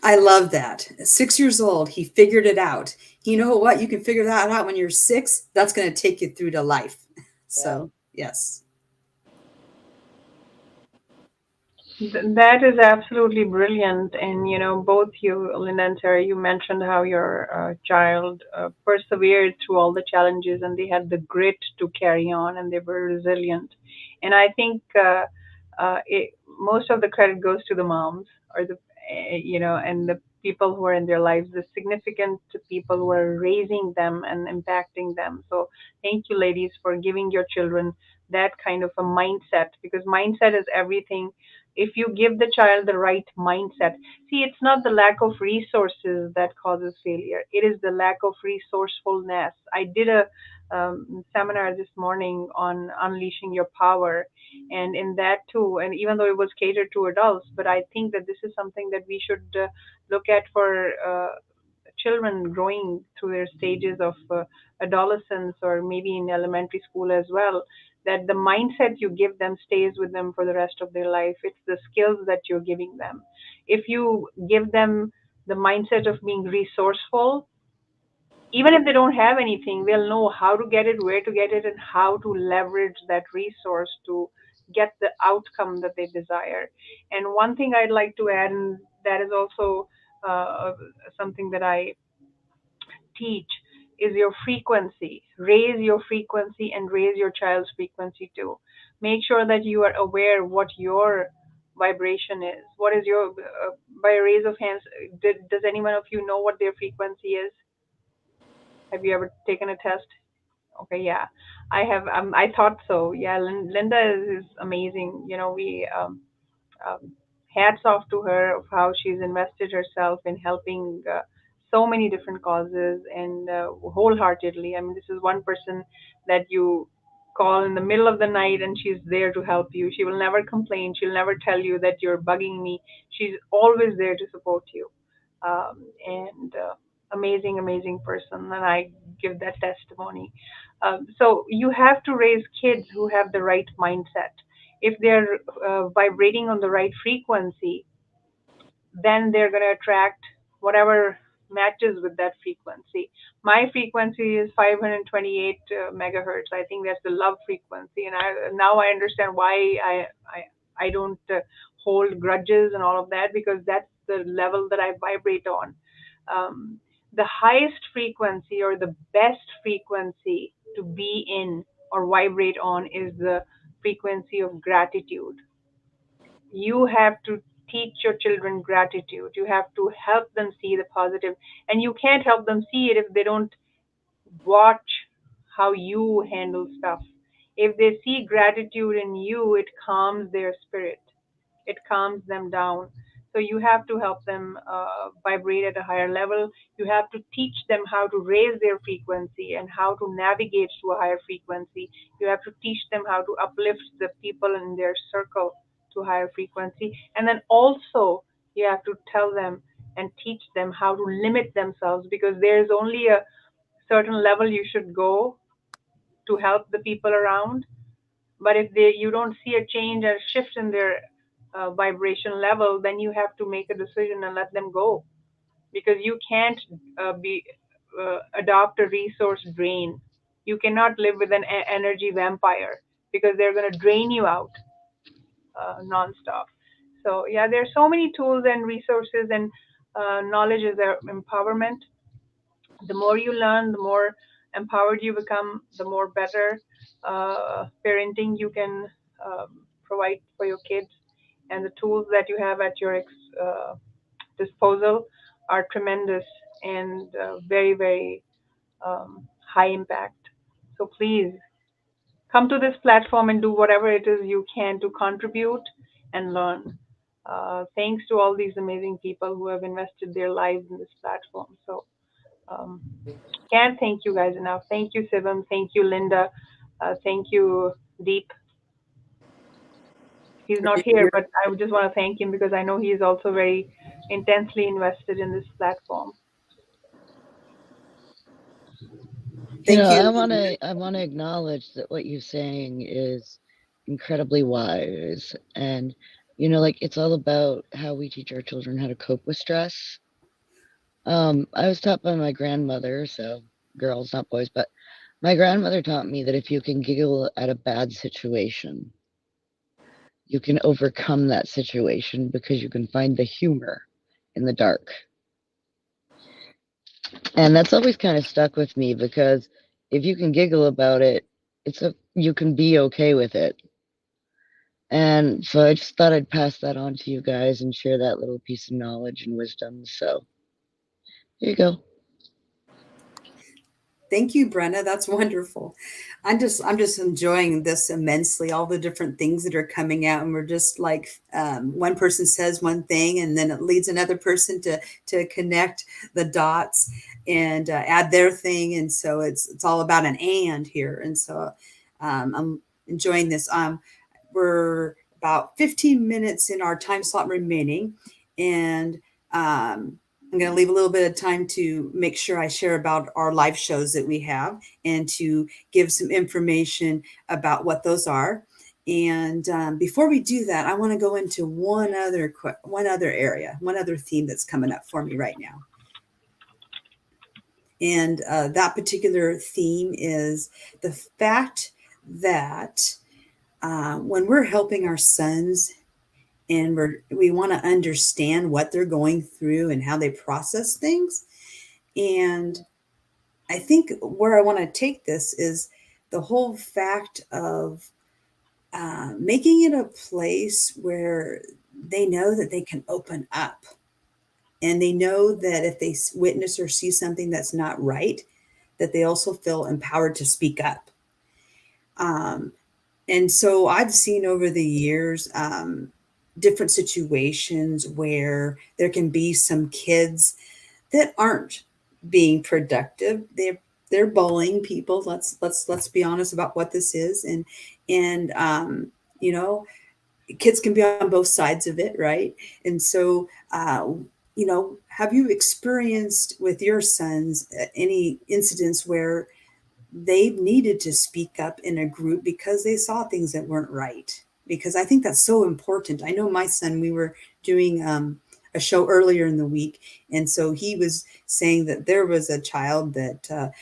I love that. At 6 years old, he figured it out. You know what? You can figure that out when you're 6. That's going to take you through to life. So, yes. That is absolutely brilliant. And, both you, Linda and Sarah, you mentioned how your child persevered through all the challenges, and they had the grit to carry on, and they were resilient. And I think most of the credit goes to the moms, or and the people who are in their lives, the significant people who are raising them and impacting them. So thank you, ladies, for giving your children that kind of a mindset, because mindset is everything. If you give the child the right mindset, see, it's not the lack of resources that causes failure. It is the lack of resourcefulness. I did a seminar this morning on unleashing your power, and in that too, and even though it was catered to adults, but I think that this is something that we should look at for children growing through their stages of adolescence, or maybe in elementary school as well, that the mindset you give them stays with them for the rest of their life. It's the skills that you're giving them. If you give them the mindset of being resourceful, even if they don't have anything, they'll know how to get it, where to get it, and how to leverage that resource to get the outcome that they desire. And one thing I'd like to add, and that is also something that I teach, is your frequency. Raise your frequency and raise your child's frequency too. Make sure that you are aware what your vibration is. What is your, by a raise of hands, does anyone of you know what their frequency is? Have you ever taken a test? Okay, yeah, I have. I thought so. Yeah, Linda is amazing. You know, we um, hats off to her of how she's invested herself in helping so many different causes, and wholeheartedly. I mean, this is one person that you call in the middle of the night and she's there to help you. She will never complain. She'll never tell you that you're bugging me. She's always there to support you. And amazing, amazing person. And I give that testimony. So you have to raise kids who have the right mindset. If they're vibrating on the right frequency, then they're going to attract whatever matches with that frequency. My frequency is 528 megahertz. I think that's the love frequency, and now I understand why I don't hold grudges and all of that, because that's the level that I vibrate on. The highest frequency, or the best frequency to be in or vibrate on, is the frequency of gratitude. You have to teach your children gratitude. You have to help them see the positive, and you can't help them see it if they don't watch how you handle stuff. If they see gratitude in you, it calms their spirit, it calms them down. So you have to help them vibrate at a higher level. You have to teach them how to raise their frequency and how to navigate to a higher frequency. You have to teach them how to uplift the people in their circle to a higher frequency. And then also, you have to tell them and teach them how to limit themselves, because there's only a certain level you should go to help the people around. But if you don't see a change or shift in their vibration level, then you have to make a decision and let them go, because you can't be adopt a resource drain. You cannot live with an energy vampire, because they're going to drain you out nonstop. So yeah, there's so many tools and resources, and knowledge is empowerment. The more you learn, the more empowered you become, the more better parenting you can provide for your kids. And the tools that you have at your disposal are tremendous and very, very high impact. So please come to this platform and do whatever it is you can to contribute and learn. Thanks to all these amazing people who have invested their lives in this platform. So um, can't thank you guys enough. Thank you, Sivam. Thank you, Linda. Thank you, Deep. He's not here, but I just want to thank him because I know he is also very intensely invested in this platform. Thank you. I want to acknowledge that what you're saying is incredibly wise, and like it's all about how we teach our children how to cope with stress. I was taught by my grandmother, so girls, not boys, but my grandmother taught me that if you can giggle at a bad situation, you can overcome that situation because you can find the humor in the dark. And that's always kind of stuck with me, because if you can giggle about it, you can be okay with it. And so I just thought I'd pass that on to you guys and share that little piece of knowledge and wisdom. So Here you go. Thank you, Brenna. That's wonderful. I'm just enjoying this immensely. All the different things that are coming out, and we're just like one person says one thing, and then it leads another person to connect the dots and add their thing. And so it's all about an and here. And so I'm enjoying this. We're about 15 minutes in our time slot remaining, and I'm going to leave a little bit of time to make sure I share about our live shows that we have and to give some information about what those are. And before we do that, I want to go into one other area, one other theme that's coming up for me right now. And that particular theme is the fact that when we're helping our sons and we want to understand what they're going through and how they process things. And I think where I want to take this is the whole fact of making it a place where they know that they can open up, and they know that if they witness or see something that's not right, that they also feel empowered to speak up. Um, And so I've seen over the years different situations where there can be some kids that aren't being productive. They're bullying people. Let's be honest about what this is. And you know, kids can be on both sides of it, right? And so have you experienced with your sons any incidents where they needed to speak up in a group because they saw things that weren't right? Because I think that's so important. I know my son, we were doing a show earlier in the week, and so he was saying that there was a child that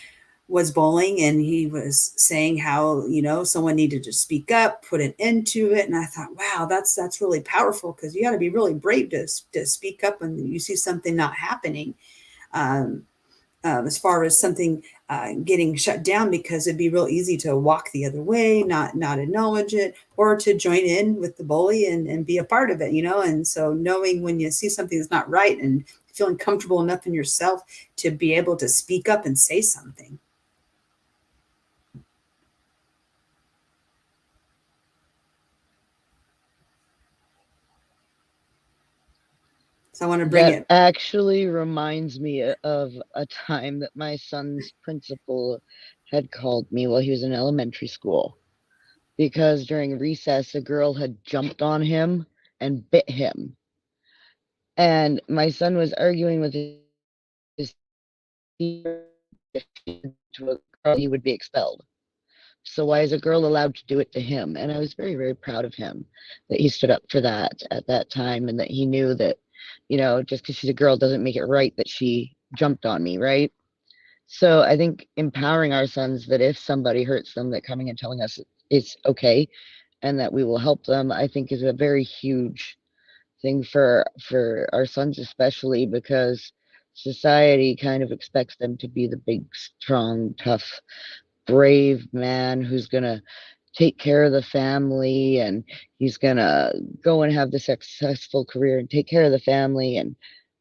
was bullying, and he was saying how someone needed to speak up, put an end to it. And I thought, wow, that's really powerful, because you got to be really brave to speak up when you see something not happening. Um, as far as something getting shut down, because it'd be real easy to walk the other way, not acknowledge it, or to join in with the bully and be a part of it. And so knowing when you see something that's not right and feeling comfortable enough in yourself to be able to speak up and say something. So I want to bring That it. actually reminds me of a time that my son's principal had called me while he was in elementary school, because during recess, a girl had jumped on him and bit him. And my son was arguing with his teacher, if he did to a girl, he would be expelled. So why is a girl allowed to do it to him? And I was very, very proud of him that he stood up for that at that time, and that he knew that, just because she's a girl doesn't make it right that she jumped on me, right? So I think empowering our sons that if somebody hurts them, that coming and telling us it's okay and that we will help them, I think is a very huge thing for our sons, especially because society kind of expects them to be the big, strong, tough, brave man who's going to take care of the family, and he's going to go and have the successful career and take care of the family and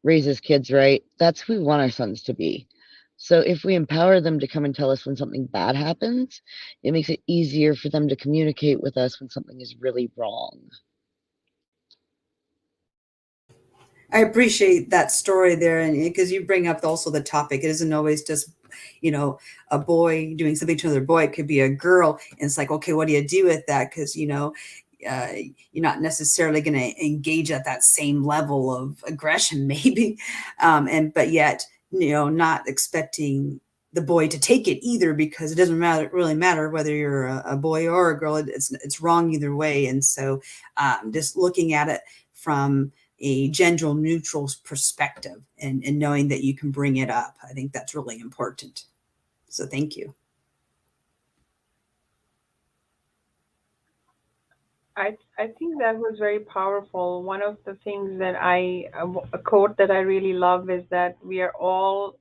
raise his kids right. That's who we want our sons to be. So if we empower them to come and tell us when something bad happens, it makes it easier for them to communicate with us when something is really wrong. I appreciate that story there, and because you bring up also the topic, it isn't always just a boy doing something to another boy. It could be a girl, and it's like, okay, what do you do with that? Because you're not necessarily going to engage at that same level of aggression, maybe, but yet not expecting the boy to take it either, because it doesn't really matter whether you're a boy or a girl. It's wrong either way. And so just looking at it from a gender neutral perspective, and knowing that you can bring it up, I think that's really important. So thank you. I think that was very powerful. One of the things that a quote that I really love is that we are all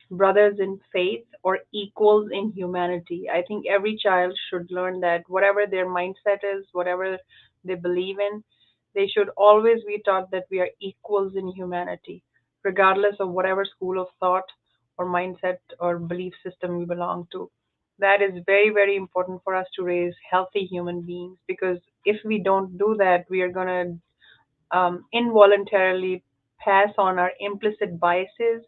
brothers in faith or equals in humanity. I think every child should learn that whatever their mindset is, whatever they believe in, they should always be taught that we are equals in humanity. regardless of whatever school of thought or mindset or belief system we belong to. That is very, very important for us to raise healthy human beings, because if we don't do that, we are going to involuntarily pass on our implicit biases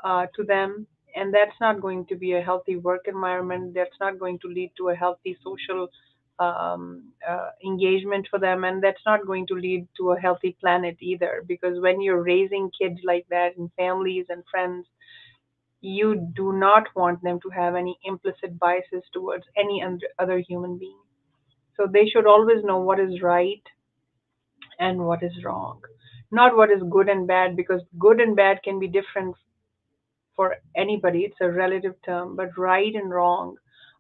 to them, and that's not going to be a healthy work environment. That's not going to lead to a healthy social engagement for them, and that's not going to lead to a healthy planet either. Because when you're raising kids like that in families and friends, you do not want them to have any implicit biases towards any other human being. So they should always know what is right and what is wrong, not what is good and bad, because good and bad can be different for anybody. It's a relative term, but right and wrong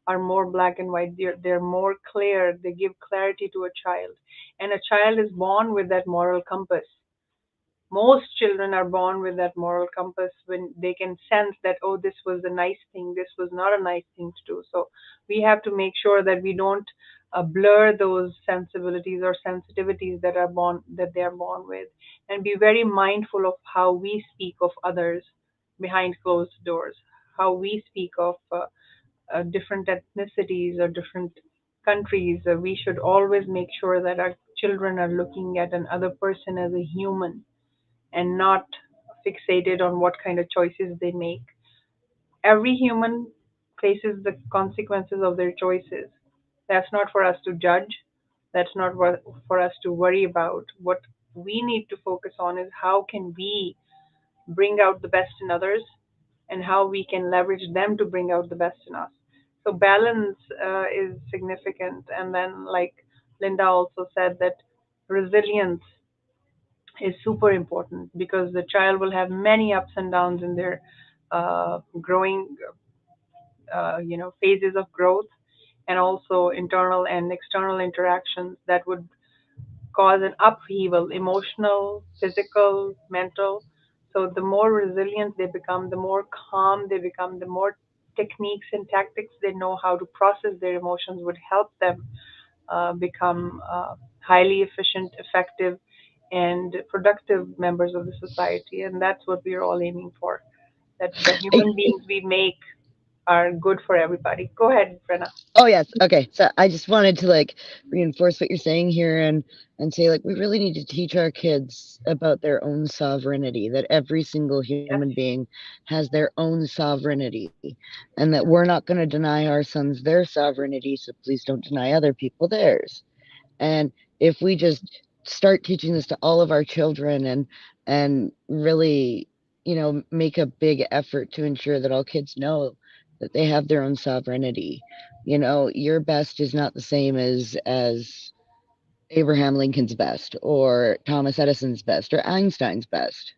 are more black and white. They're more clear. They give clarity to a child. And a child is born with that moral compass. Most children are born with that moral compass when they can sense that, oh, this was a nice thing, this was not a nice thing to do. So we have to make sure that we don't blur those sensibilities or sensitivities that they are born with, and be very mindful of how we speak of others behind closed doors, how we speak of different ethnicities or different countries. We should always make sure that our children are looking at another person as a human and not fixated on what kind of choices they make. Every human faces the consequences of their choices. That's not for us to judge. That's not what, for us to worry about. What we need to focus on is how can we bring out the best in others, and how we can leverage them to bring out the best in us. So balance is significant. And then, like Linda also said, that resilience is super important, because the child will have many ups and downs in their growing, phases of growth, and also internal and external interactions that would cause an upheaval, emotional, physical, mental. So the more resilient they become, the more calm they become, the more techniques and tactics they know how to process their emotions would help them become highly efficient, effective, and productive members of the society. And that's what we're all aiming for. That the I, human beings we make are good for everybody. Go ahead, Brenna. oh yes, okay. So I just wanted to like reinforce what you're saying here and say like we really need to teach our kids about their own sovereignty. That every single human Yes. being has their own sovereignty, and that we're not going to deny our sons their sovereignty. So please don't deny other people theirs. And if we just start teaching this to all of our children and really, make a big effort to ensure that all kids know that they have their own sovereignty. Your best is not the same as Abraham Lincoln's best or Thomas Edison's best or Einstein's best.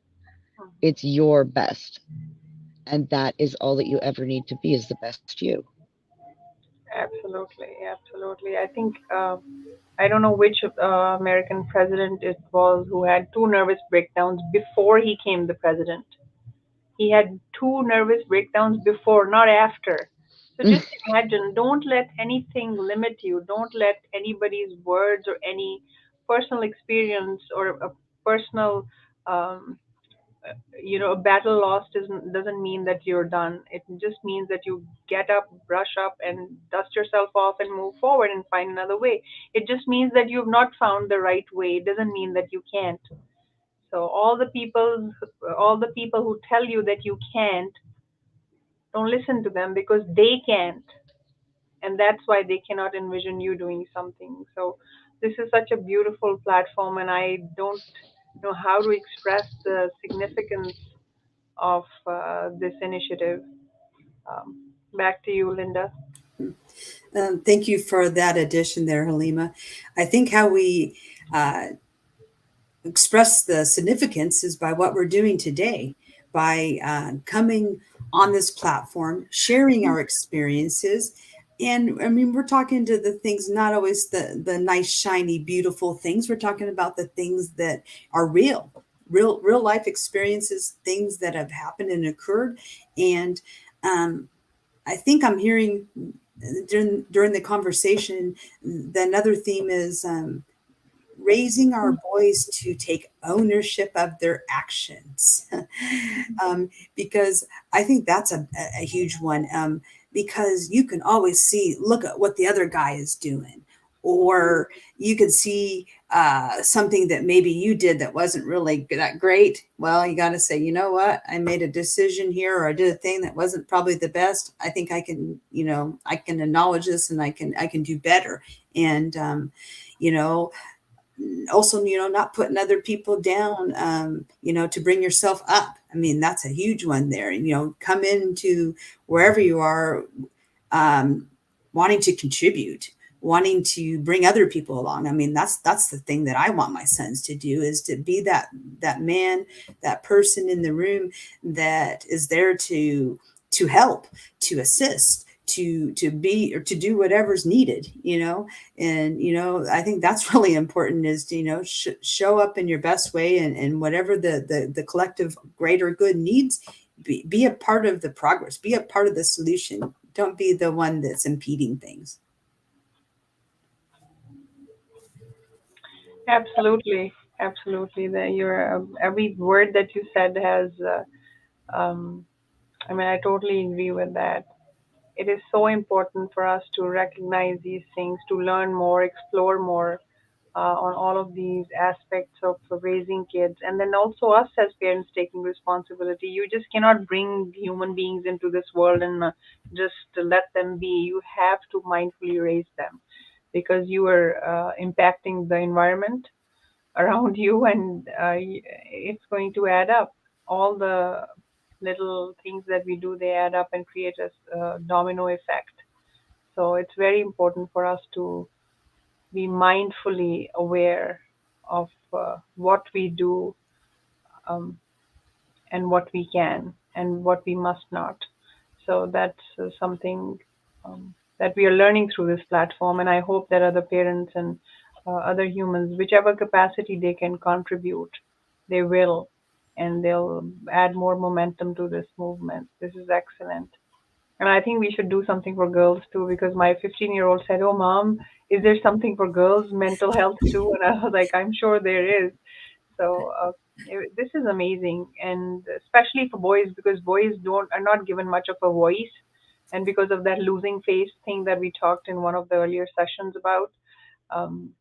It's your best. And that is all that you ever need to be is the best you. Absolutely, absolutely. I think I don't know which American president it was who had two nervous breakdowns before he came the president. He had two nervous breakdowns before, not after. So just imagine, don't let anything limit you. Don't let anybody's words or any personal experience or a personal um, a battle lost doesn't mean that you're done. It just means that you get up, brush up, and dust yourself off and move forward and find another way. It just means that you've not found the right way. It doesn't mean that you can't. So all the people who tell you that you can't, don't listen to them, because they can't, and that's why they cannot envision you doing something. So this is such a beautiful platform, and I don't know how to express the significance of this initiative. Back to you, Linda. Thank you for that addition there, Halima. I think how we uh, express the significance is by what we're doing today, by coming on this platform, sharing our experiences. And I mean, we're talking to the things, not always the nice, shiny, beautiful things. We're talking about the things that are real life experiences, things that have happened and occurred. And I think I'm hearing during the conversation, the another theme is raising our boys to take ownership of their actions. Because I think that's a huge one. Because you can always see, look at what the other guy is doing, or you could see something that maybe you did that wasn't really that great. Well, you got to say, you know what, I made a decision here, or I did a thing that wasn't probably the best. I think I can, I can acknowledge this, and I can do better. And you know, also, not putting other people down, to bring yourself up. I mean, that's a huge one there. And, come into wherever you are, wanting to contribute, wanting to bring other people along. I mean, that's the thing that I want my sons to do, is to be that man, that person in the room that is there to help, to assist, to be, or to do whatever's needed, and I think that's really important, is to show up in your best way, and whatever the collective greater good needs, be a part of the progress, be a part of the solution. Don't be the one that's impeding things. Absolutely, absolutely. Every word that you said has. Um, I mean, I totally agree with that. It is so important for us to recognize these things, to learn more, explore more on all of these aspects of raising kids, and then also us as parents taking responsibility. You just cannot bring human beings into this world and just let them be. You have to mindfully raise them, because you are impacting the environment around you, and it's going to add up. All the little things that we do, they add up and create a domino effect. So it's very important for us to be mindfully aware of what we do, um, and what we can and what we must not. So that's something that we are learning through this platform, and I hope that other parents and other humans, whichever capacity they can contribute, they will, and they'll add more momentum to this movement. This is excellent. And I think we should do something for girls too, because my 15-year-old said, "Oh, mom, is there something for girls' mental health too?" And I was like, "I'm sure there is." So this is amazing, and especially for boys, because boys don't are not given much of a voice, and because of that losing face thing that we talked in one of the earlier sessions about. Um,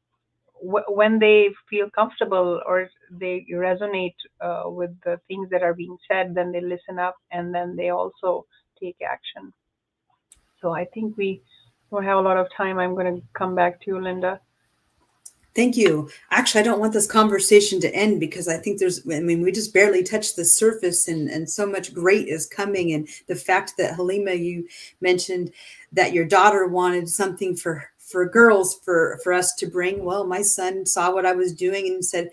when they feel comfortable or they resonate with the things that are being said, then they listen up, and then they also take action. So I think we don't have a lot of time. I'm going to come back to you, Linda. Thank you. Actually, I don't want this conversation to end, because I think we just barely touched the surface, and so much great is coming. And the fact that, Halima, you mentioned that your daughter wanted something for girls for us to bring. Well, my son saw what I was doing and said,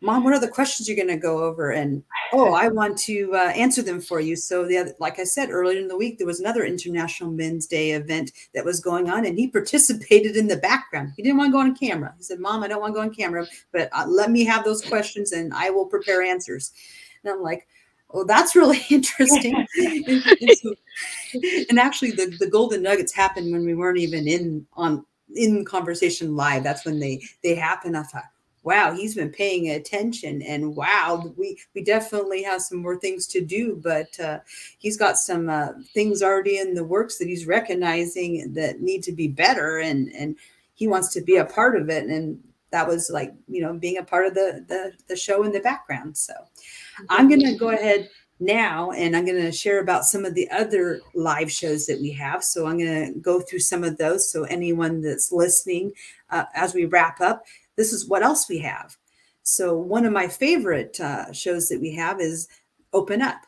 "Mom, what are the questions you're going to go over?" And, "Oh, I want to answer them for you." So like I said, earlier in the week, there was another International Men's Day event that was going on, and he participated in the background. He didn't want to go on camera. He said, "Mom, I don't want to go on camera, but let me have those questions and I will prepare answers." And I'm like, "Oh, that's really interesting." And actually, the golden nuggets happened when we weren't even in conversation live. That's when they happen. I thought, wow, he's been paying attention, and wow, we definitely have some more things to do, but he's got some things already in the works that he's recognizing that need to be better, and he wants to be a part of it. And that was like, being a part of the show in the background. So I'm going to go ahead now, and I'm going to share about some of the other live shows that we have. So I'm going to go through some of those. So anyone that's listening, as we wrap up, this is what else we have. So one of my favorite shows that we have is Open Up.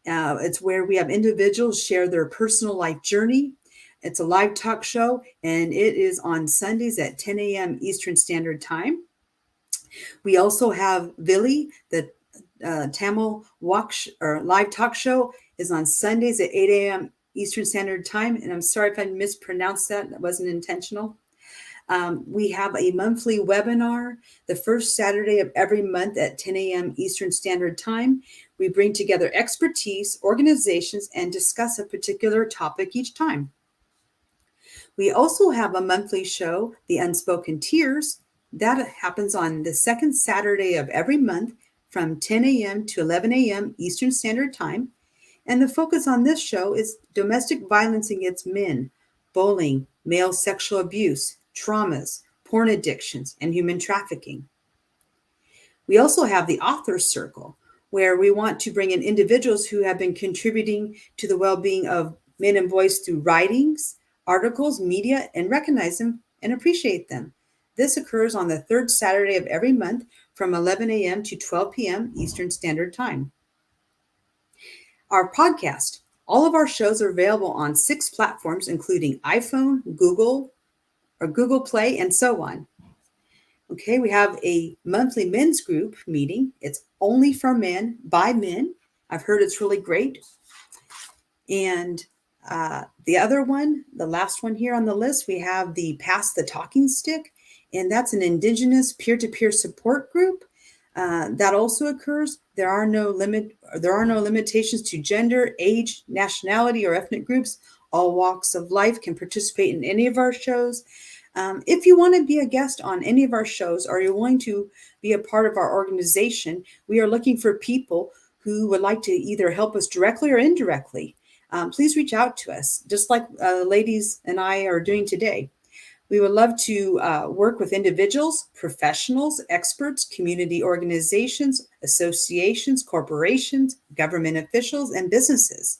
It's where we have individuals share their personal life journey. It's a live talk show, and it is on Sundays at 10 a.m. Eastern Standard Time. We also have Vili, the Tamil live talk show is on Sundays at 8 a.m. Eastern Standard Time. And I'm sorry if I mispronounced that. That wasn't intentional. We have a monthly webinar the first Saturday of every month at 10 a.m. Eastern Standard Time. We bring together expertise, organizations, and discuss a particular topic each time. We also have a monthly show, The Unspoken Tears, That happens on the second Saturday of every month from 10 a.m. to 11 a.m. Eastern Standard Time. And the focus on this show is domestic violence against men, bullying, male sexual abuse, traumas, porn addictions, and human trafficking. We also have the Authors Circle, where we want to bring in individuals who have been contributing to the well-being of men and boys through writings, articles, media, and recognize them and appreciate them. This occurs on the third Saturday of every month from 11 a.m. to 12 p.m. Eastern Standard Time. Our podcast. All of our shows are available on 6 platforms, including iPhone, Google, or Google Play, and so on. Okay, we have a monthly men's group meeting. It's only for men, by men. I've heard it's really great. And the other one, the last one here on the list, we have the Pass the Talking Stick, and that's an Indigenous peer-to-peer support group. That also occurs. There are no limitations to gender, age, nationality, or ethnic groups. All walks of life can participate in any of our shows. If you want to be a guest on any of our shows, or you're willing to be a part of our organization, we are looking for people who would like to either help us directly or indirectly. Please reach out to us, just like the ladies and I are doing today. We would love to work with individuals, professionals, experts, community organizations, associations, corporations, government officials, and businesses.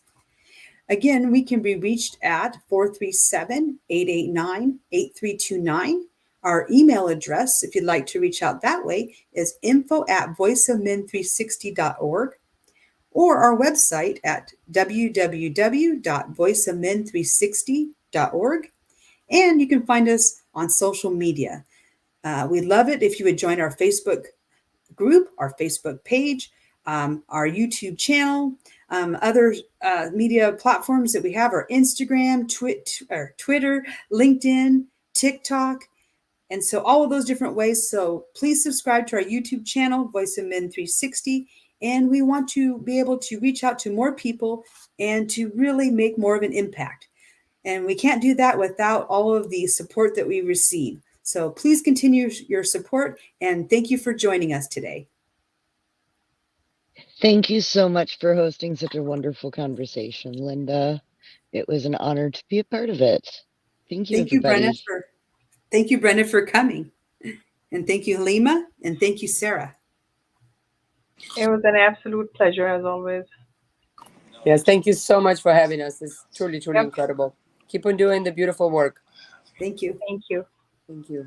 Again, we can be reached at 437-889-8329. Our email address, if you'd like to reach out that way, is info@voiceofmen360.org, or our website at www.voiceofmen360.org. And you can find us on social media. We'd love it if you would join our Facebook group, our Facebook page, our YouTube channel. Other media platforms that we have are Instagram, Twitter, LinkedIn, TikTok, and so all of those different ways. So please subscribe to our YouTube channel, Voice of Men 360, and we want to be able to reach out to more people and to really make more of an impact. And we can't do that without all of the support that we receive. So please continue your support, and thank you for joining us today. Thank you so much for hosting such a wonderful conversation, Linda. It was an honor to be a part of it. Thank you, everybody. Thank you, Brenna, for coming. And thank you, Halima, and thank you, Sarah. It was an absolute pleasure, as always. Yes, thank you so much for having us. It's truly, truly incredible. Keep on doing the beautiful work. Thank you. Thank you. Thank you.